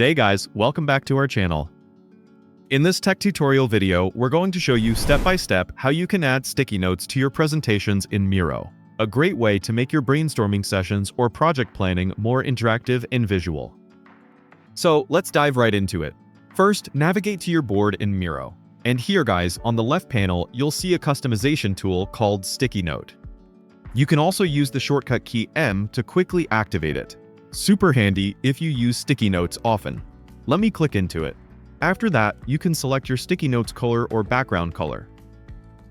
Hey guys, welcome back to our channel. In this tech tutorial video, we're going to show you step by step how you can add sticky notes to your presentations in Miro, a great way to make your brainstorming sessions or project planning more interactive and visual. So let's dive right into it. First, navigate to your board in Miro. And here guys, on the left panel, you'll see a customization tool called Sticky Note. You can also use the shortcut key M to quickly activate it. Super handy if you use sticky notes often. Let me click into it. After that, you can select your sticky notes color or background color.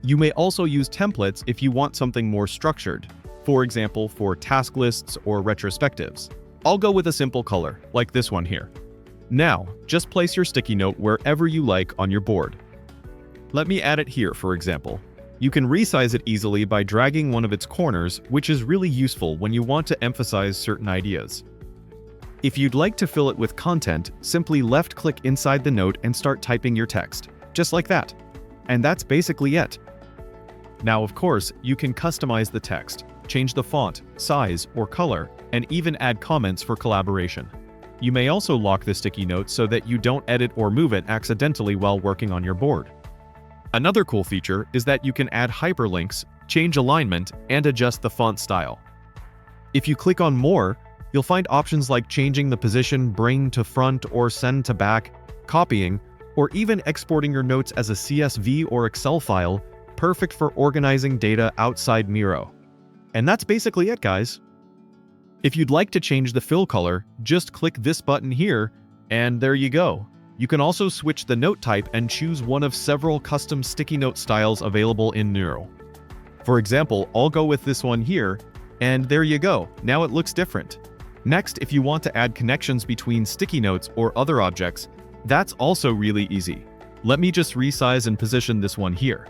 You may also use templates if you want something more structured, for example for task lists or retrospectives. I'll go with a simple color, like this one here. Now, just place your sticky note wherever you like on your board. Let me add it here, for example. You can resize it easily by dragging one of its corners, which is really useful when you want to emphasize certain ideas. If you'd like to fill it with content, simply left-click inside the note and start typing your text, just like that. And that's basically it. Now, of course, you can customize the text, change the font, size, or color, and even add comments for collaboration. You may also lock the sticky note so that you don't edit or move it accidentally while working on your board. Another cool feature is that you can add hyperlinks, change alignment, and adjust the font style. If you click on More, you'll find options like changing the position, bring to front or send to back, copying, or even exporting your notes as a CSV or Excel file, perfect for organizing data outside Miro. And that's basically it, guys. If you'd like to change the fill color, just click this button here, and there you go. You can also switch the note type and choose one of several custom sticky note styles available in Miro. For example, I'll go with this one here, and there you go, now it looks different. Next, if you want to add connections between sticky notes or other objects, that's also really easy. Let me just resize and position this one here.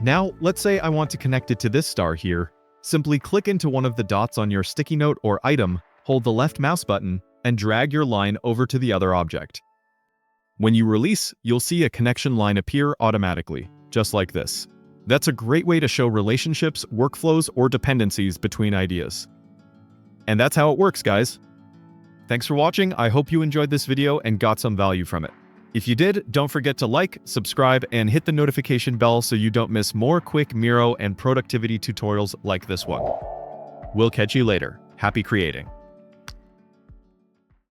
Now, let's say I want to connect it to this star here. Simply click into one of the dots on your sticky note or item, hold the left mouse button, and drag your line over to the other object. When you release, you'll see a connection line appear automatically, just like this. That's a great way to show relationships, workflows, or dependencies between ideas. And that's how it works, guys. Thanks for watching. I hope you enjoyed this video and got some value from it. If you did, don't forget to like, subscribe, and hit the notification bell so you don't miss more quick Miro and productivity tutorials like this one. We'll catch you later. Happy creating!